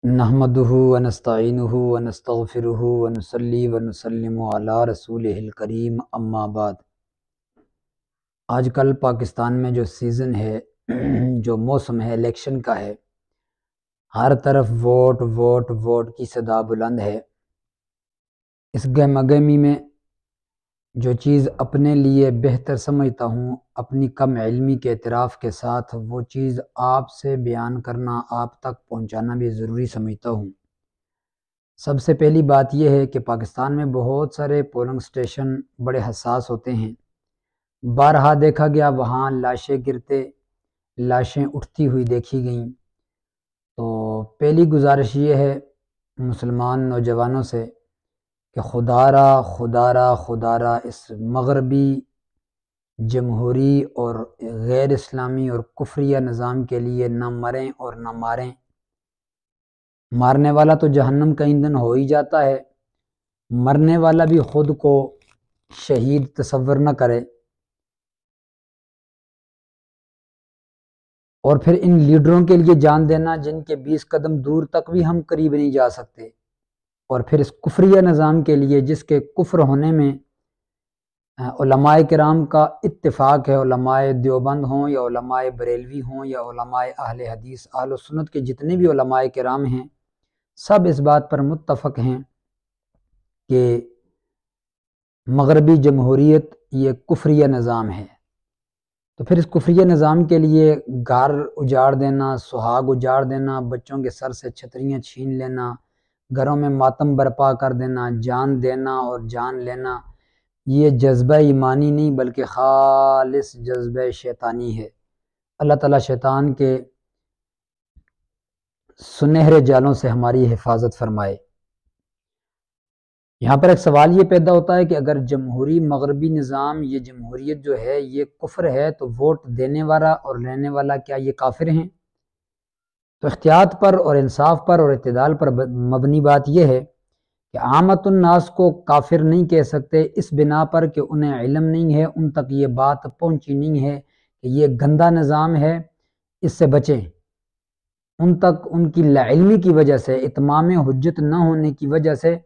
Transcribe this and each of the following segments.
نحمده ونستعینه ونستغفره ونصلی ونسلم علی رسولہ الکریم اما بعد۔ آج کل پاکستان میں جو سیزن ہے، جو موسم ہے الیکشن کا ہے، ہر طرف ووٹ ووٹ ووٹ کی صدا بلند ہے۔ اس گہمگہمی میں جو چیز اپنے لیے بہتر سمجھتا ہوں، اپنی کم علمی کے اعتراف کے ساتھ وہ چیز آپ سے بیان کرنا، آپ تک پہنچانا بھی ضروری سمجھتا ہوں۔ سب سے پہلی بات یہ ہے کہ پاکستان میں بہت سارے پولنگ سٹیشن بڑے حساس ہوتے ہیں۔ بارہا دیکھا گیا وہاں لاشیں اٹھتی ہوئی دیکھی گئیں۔ تو پہلی گزارش یہ ہے مسلمان نوجوانوں سے کہ خدا را اس مغربی جمہوری اور غیر اسلامی اور کفریہ نظام کے لیے نہ مریں اور نہ ماریں۔ مارنے والا تو جہنم کا ایندھن ہو ہی جاتا ہے، مرنے والا بھی خود کو شہید تصور نہ کرے۔ اور پھر ان لیڈروں کے لیے جان دینا جن کے 20 قدم دور تک بھی ہم قریب نہیں جا سکتے، اور پھر اس کفریہ نظام کے لیے جس کے کفر ہونے میں علماء کرام کا اتفاق ہے، علماء دیوبند ہوں یا علماء بریلوی ہوں یا علماء اہل حدیث اہل سنت کے جتنے بھی علماء کرام ہیں، سب اس بات پر متفق ہیں کہ مغربی جمہوریت یہ کفریہ نظام ہے۔ تو پھر اس کفریہ نظام کے لیے گھر اجاڑ دینا، سہاگ اجاڑ دینا، بچوں کے سر سے چھتریاں چھین لینا، گھروں میں ماتم برپا کر دینا، جان دینا اور جان لینا، یہ جذبہ ایمانی نہیں بلکہ خالص جذبہ شیطانی ہے۔ اللہ تعالیٰ شیطان کے سنہرے جالوں سے ہماری حفاظت فرمائے۔ یہاں پر ایک سوال یہ پیدا ہوتا ہے کہ اگر جمہوری مغربی نظام، یہ جمہوریت جو ہے یہ کفر ہے، تو ووٹ دینے والا اور لینے والا کیا یہ کافر ہیں؟ تو احتیاط پر اور انصاف پر اور اعتدال پر مبنی بات یہ ہے کہ عامت الناس کو کافر نہیں کہہ سکتے اس بنا پر کہ انہیں علم نہیں ہے، ان تک یہ بات پہنچی نہیں ہے کہ یہ گندا نظام ہے، اس سے بچیں۔ ان تک ان کی لاعلمی کی وجہ سے، اتمام حجت نہ ہونے کی وجہ سے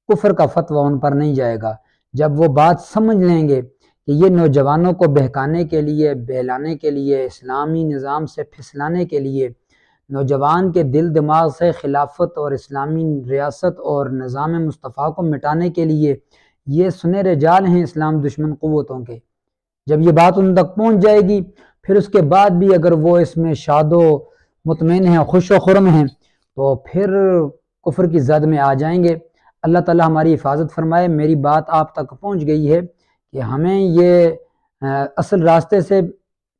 کفر کا فتویٰ ان پر نہیں جائے گا۔ جب وہ بات سمجھ لیں گے کہ یہ نوجوانوں کو بہکانے کے لیے، بہلانے کے لیے، اسلامی نظام سے پھسلانے کے لیے، نوجوان کے دل دماغ سے خلافت اور اسلامی ریاست اور نظام مصطفیٰ کو مٹانے کے لیے یہ سنہرے جال ہیں اسلام دشمن قوتوں کے، جب یہ بات ان تک پہنچ جائے گی، پھر اس کے بعد بھی اگر وہ اس میں شاد و مطمئن ہیں، خوش و خرم ہیں، تو پھر کفر کی زد میں آ جائیں گے۔ اللہ تعالیٰ ہماری حفاظت فرمائے۔ میری بات آپ تک پہنچ گئی ہے کہ ہمیں یہ اصل راستے سے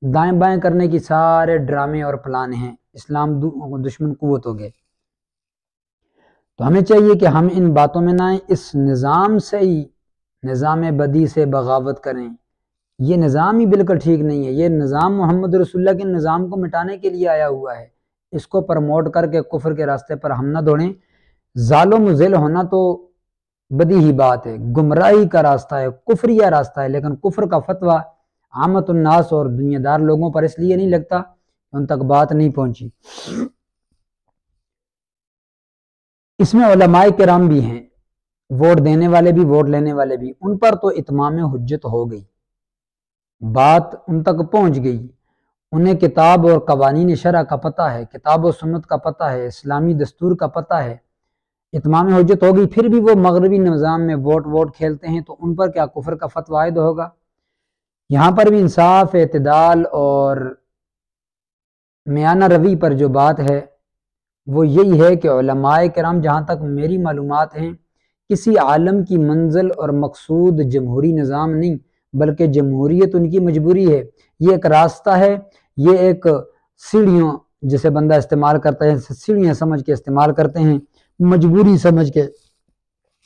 دائیں بائیں کرنے کی سارے ڈرامے اور پلان ہیں اسلام دشمن قوتوں کے۔ تو ہمیں چاہیے کہ ہم ان باتوں میں نہ آئیں، اس نظام سے ہی، نظام بدی سے بغاوت کریں۔ یہ نظام ہی بالکل ٹھیک نہیں ہے، یہ نظام محمد رسول اللہ کے نظام کو مٹانے کے لیے آیا ہوا ہے۔ اس کو پروموٹ کر کے کفر کے راستے پر ہم نہ دوڑیں۔ ظالم و مذل ہونا تو بدی ہی بات ہے، گمراہی کا راستہ ہے، کفریہ راستہ ہے، لیکن کفر کا فتویٰ عامت الناس اور دنیا دار لوگوں پر اس لیے نہیں لگتا کہ ان تک بات نہیں پہنچی۔ اس میں علماء کرام بھی ہیں، ووٹ دینے والے بھی، ووٹ لینے والے بھی، ان پر تو اتمام حجت ہو گئی، بات ان تک پہنچ گئی، انہیں کتاب اور قوانین شرع کا پتہ ہے، کتاب و سنت کا پتہ ہے، اسلامی دستور کا پتہ ہے، اتمام حجت ہو گئی، پھر بھی وہ مغربی نظام میں ووٹ کھیلتے ہیں، تو ان پر کیا کفر کا فتویٰ عائد ہوگا؟ یہاں پر بھی انصاف، اعتدال اور میانہ روی پر جو بات ہے وہ یہی ہے کہ علماء کرام، جہاں تک میری معلومات ہیں، کسی عالم کی منزل اور مقصود جمہوری نظام نہیں بلکہ جمہوریت ان کی مجبوری ہے۔ یہ ایک راستہ ہے، یہ ایک سیڑھیوں جسے بندہ استعمال کرتا ہے، سیڑھیاں سمجھ کے استعمال کرتے ہیں، مجبوری سمجھ کے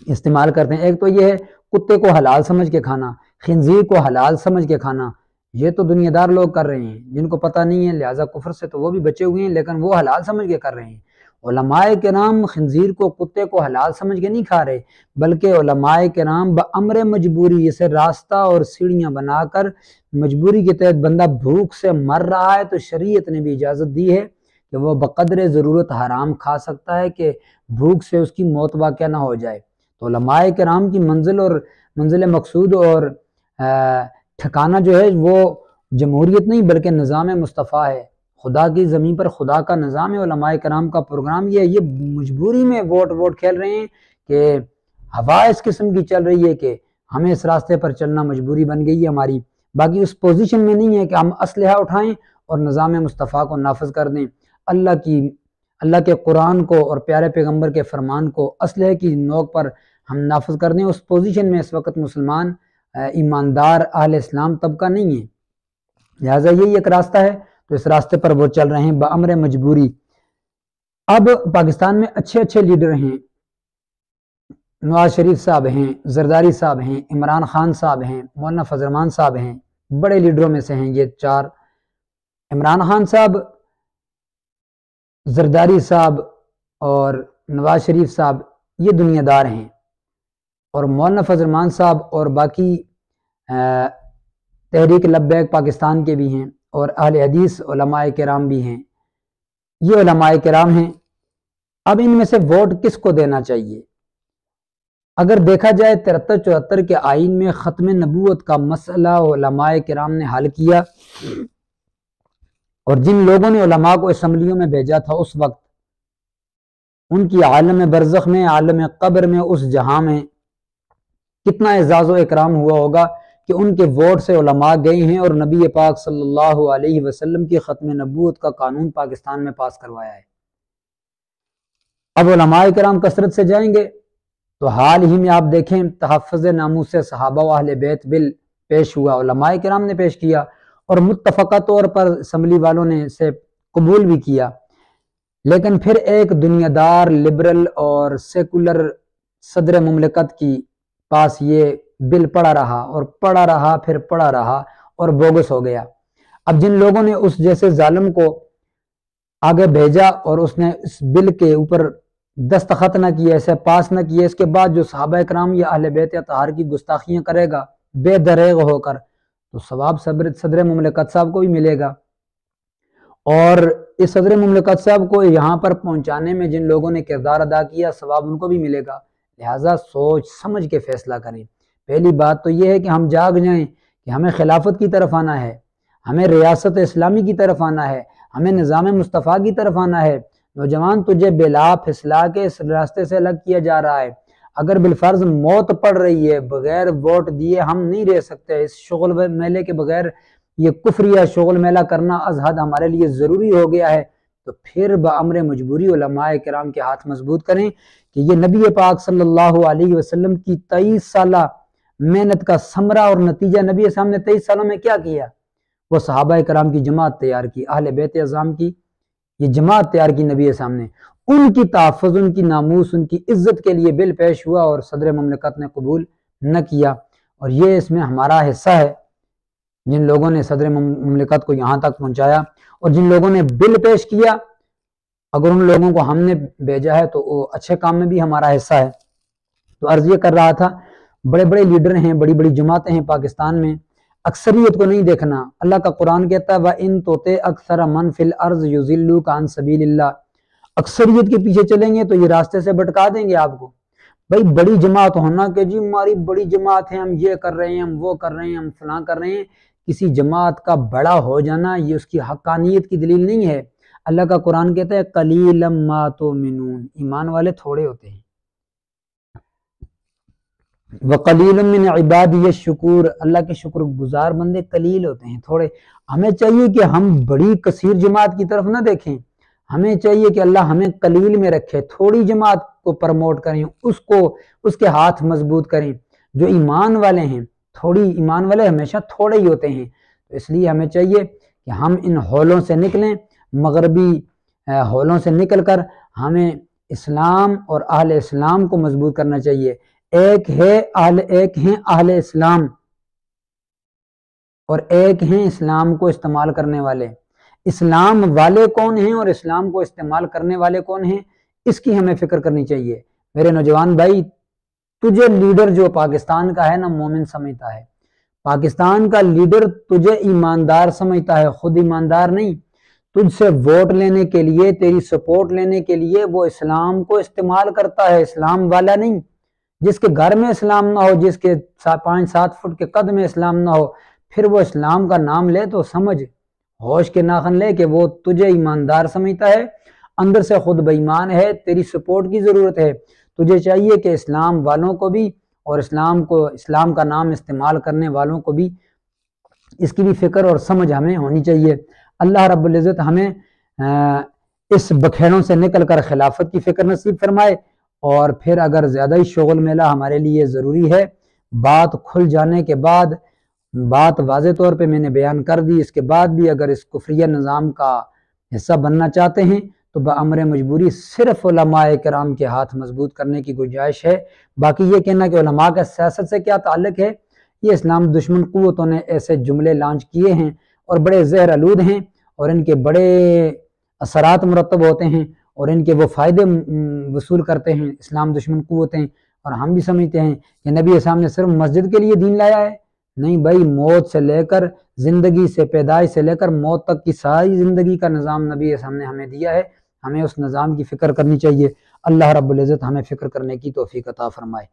استعمال کرتے ہیں۔ ایک تو یہ ہے کتے کو حلال سمجھ کے کھانا، خنزیر کو حلال سمجھ کے کھانا، یہ تو دنیا دار لوگ کر رہے ہیں جن کو پتہ نہیں ہے، لہٰذا کفر سے تو وہ بھی بچے ہوئے ہیں، لیکن وہ حلال سمجھ کے کر رہے ہیں۔ علماء کرام خنزیر کو، کتے کو حلال سمجھ کے نہیں کھا رہے، بلکہ علماء کرام بامر مجبوری اسے راستہ اور سیڑھیاں بنا کر مجبوری کے تحت بندہ بھوک سے مر رہا ہے تو شریعت نے بھی اجازت دی ہے کہ وہ بقدر ضرورت حرام کھا سکتا ہے کہ بھوک سے اس کی موت واقع نہ ہو جائے۔ تو علماء کرام کی منزل اور منزل مقصود اور ٹھکانہ جو ہے وہ جمہوریت نہیں بلکہ نظام مصطفیٰ ہے۔ خدا کی زمین پر خدا کا نظام ہے، علماء کرام کا پروگرام یہ مجبوری میں ووٹ کھیل رہے ہیں کہ ہوا اس قسم کی چل رہی ہے کہ ہمیں اس راستے پر چلنا مجبوری بن گئی ہے ہماری۔ باقی اس پوزیشن میں نہیں ہے کہ ہم اسلحہ اٹھائیں اور نظام مصطفیٰ کو نافذ کر دیں، اللہ کے قرآن کو اور پیارے پیغمبر کے فرمان کو اسلحے کی نوک پر ہم نافذ کر دیں۔ اس پوزیشن میں اس وقت مسلمان ایماندار اہل اسلام طبقہ نہیں ہے، لہٰذا یہی ایک راستہ ہے، تو اس راستے پر وہ چل رہے ہیں بامر مجبوری۔ اب پاکستان میں اچھے لیڈر ہیں، نواز شریف صاحب ہیں، زرداری صاحب ہیں، عمران خان صاحب ہیں، مولانا فضل الرحمان صاحب ہیں، بڑے لیڈروں میں سے ہیں یہ چار۔ عمران خان صاحب، زرداری صاحب اور نواز شریف صاحب یہ دنیا دار ہیں، اور مولانا فضل الرحمان صاحب اور باقی تحریک لبیک پاکستان کے بھی ہیں، اور اہل حدیث علماء کرام بھی ہیں، یہ علماء کرام ہیں۔ اب ان میں سے ووٹ کس کو دینا چاہیے؟ اگر دیکھا جائے 73-74 کے آئین میں ختم نبوت کا مسئلہ علماء کرام نے حل کیا، اور جن لوگوں نے علماء کو اسمبلیوں میں بھیجا تھا اس وقت ان کی عالم برزخ میں، عالم قبر میں، اس جہاں میں کتنا اعزاز و اکرام ہوا ہوگا کہ ان کے ووٹ سے علماء گئے ہیں اور نبی پاک صلی اللہ علیہ وسلم کی ختم نبوت کا قانون پاکستان میں پاس کروایا ہے۔ اب علماء کرام کثرت سے جائیں گے تو حال ہی میں آپ دیکھیں تحفظ ناموس صحابہ و اہل بیت بل پیش ہوا، علماء کرام نے پیش کیا اور متفقہ طور پر اسمبلی والوں نے اسے قبول بھی کیا، لیکن پھر ایک دنیا دار لبرل اور سیکولر صدر مملکت کی پاس یہ بل پڑا رہا اور پڑا رہا پھر پڑا رہا اور بوگس ہو گیا۔ اب جن لوگوں نے اس جیسے ظالم کو آگے بھیجا اور اس نے اس بل کے اوپر دستخط نہ کیے، اسے پاس نہ کیے، اس کے بعد جو صحابہ کرام یا اہل بیت اطہار کی گستاخیاں کرے گا بے دریغ ہو کر، تو ثواب صدر مملکت صاحب کو بھی ملے گا، اور اس صدر مملکت صاحب کو یہاں پر پہنچانے میں جن لوگوں نے کردار ادا کیا ثواب ان کو بھی ملے گا۔ لہٰذا سوچ سمجھ کے فیصلہ کریں۔ پہلی بات تو یہ ہے کہ ہم جاگ جائیں کہ ہمیں خلافت کی طرف آنا ہے، ہمیں ریاست اسلامی کی طرف آنا ہے، ہمیں نظام مصطفیٰ کی طرف آنا ہے۔ نوجوان تجھے بلا پھسلا کے اس راستے سے الگ کیا جا رہا ہے، اگر بالفرض موت پڑ رہی ہے بغیر ووٹ دیے ہم نہیں رہ سکتے، اس شغل میلے کے بغیر یہ کفریہ شغل میلہ کرنا از حد ہمارے لیے ضروری ہو گیا ہے، تو پھر بامر مجبوری علماء کرام کے ہاتھ مضبوط کریں کہ یہ نبی پاک صلی اللہ علیہ وسلم کی 23 سالہ محنت کا ثمرہ اور نتیجہ، نبی صاحب نے 23 سالوں میں کیا کیا؟ وہ صحابہ کرام کی جماعت تیار کی، اہل بیت اعظام کی یہ جماعت تیار کی نبی صاحب نے، ان کی تحفظ، ان کی ناموس، ان کی عزت کے لیے بل پیش ہوا اور صدر مملکت نے قبول نہ کیا، اور یہ اس میں ہمارا حصہ ہے، جن لوگوں نے صدر مملکت کو یہاں تک پہنچایا اور جن لوگوں نے بل پیش کیا، اگر ان لوگوں کو ہم نے بھیجا ہے تو وہ اچھے کام میں بھی ہمارا حصہ ہے۔ تو عرض یہ کر رہا تھا، بڑے بڑے لیڈر ہیں، بڑی بڑی جماعتیں ہیں پاکستان میں، اکثریت کو نہیں دیکھنا۔ اللہ کا قرآن کہتا ہے وَإِن تُطِعْ أَكْثَرَ مَنْ فِي الْأَرْضِ يُضِلُّوكَ عَنْ سَبِيلِ اللَّهِ، اکثریت کے پیچھے چلیں گے تو یہ راستے سے بھٹکا دیں گے آپ کو۔ بھائی بڑی جماعت ہونا کہ جی ہماری بڑی جماعت ہے، ہم یہ کر رہے ہیں، ہم وہ کر رہے ہیں، ہم فلاں کر رہے ہیں، کسی جماعت کا بڑا ہو جانا یہ اس کی حقانیت کی دلیل نہیں ہے۔ اللہ کا قرآن کہتا ہے قَلِيلًا مَا تُؤْمِنُونَ، ایمان والے تھوڑے ہوتے ہیں، وَقَلِيلٌ مِّنْ عِبَادِيَ الشُّكُورُ، اللہ کے شکر گزار بندے قلیل ہوتے ہیں، تھوڑے۔ ہمیں چاہیے کہ ہم بڑی کثیر جماعت کی طرف نہ دیکھیں، ہمیں چاہیے کہ اللہ ہمیں قلیل میں رکھے، تھوڑی جماعت کو پروموٹ کریں، اس کے ہاتھ مضبوط کریں۔ جو ایمان والے ہیں، تھوڑی ایمان والے ہمیشہ تھوڑے ہی ہوتے ہیں، تو اس لیے ہمیں چاہیے کہ ہم ان ہولوں سے نکلیں، مغربی ہولوں سے نکل کر ہمیں اسلام اور اہل اسلام کو مضبوط کرنا چاہیے۔ ایک ہیں اہل اسلام اور ایک ہیں اسلام کو استعمال کرنے والے۔ اسلام والے کون ہیں اور اسلام کو استعمال کرنے والے کون ہیں، اس کی ہمیں فکر کرنی چاہیے۔ میرے نوجوان بھائی، تجھے لیڈر جو پاکستان کا ہے نا مومن سمجھتا ہے، پاکستان کا لیڈر تجھے ایماندار سمجھتا ہے، خود ایماندار نہیں۔ تجھ سے ووٹ لینے کے لیے، تیری سپورٹ لینے کے لیے وہ اسلام کو استعمال کرتا ہے، اسلام والا نہیں۔ جس کے گھر میں اسلام نہ ہو، جس کے 5-7 فٹ کے قد میں اسلام نہ ہو، پھر وہ اسلام کا نام لے تو سمجھ، ہوش کے ناخن لے کہ وہ تجھے ایماندار سمجھتا ہے، اندر سے خود بے ایمان ہے، تیری سپورٹ کی ضرورت ہے۔ تجھے چاہیے کہ اسلام والوں کو بھی اور اسلام کا نام استعمال کرنے والوں کو بھی اس کی بھی فکر اور سمجھ ہمیں ہونی چاہیے۔ اللہ رب العزت ہمیں اس بکھیڑوں سے نکل کر خلافت کی فکر نصیب فرمائے، اور پھر اگر زیادہ ہی شغل میلہ ہمارے لیے ضروری ہے، بات کھل جانے کے بعد، بات واضح طور پہ میں نے بیان کر دی، اس کے بعد بھی اگر اس کفریہ نظام کا حصہ بننا چاہتے ہیں تو بامر مجبوری صرف علماء کرام کے ہاتھ مضبوط کرنے کی گنجائش ہے۔ باقی یہ کہنا کہ علماء کا سیاست سے کیا تعلق ہے، یہ اسلام دشمن قوتوں نے ایسے جملے لانچ کیے ہیں اور بڑے زہر آلود ہیں، اور ان کے بڑے اثرات مرتب ہوتے ہیں، اور ان کے وہ فائدے وصول کرتے ہیں اسلام دشمن قوتیں، اور ہم بھی سمجھتے ہیں کہ نبی اسلام نے صرف مسجد کے لیے دین لایا ہے۔ نہیں بھائی، موت سے لے کر زندگی سے، پیدائش سے لے کر موت تک کی ساری زندگی کا نظام نبی اسلام نے ہمیں دیا ہے، ہمیں اس نظام کی فکر کرنی چاہیے۔ اللہ رب العزت ہمیں فکر کرنے کی توفیق عطا فرمائے۔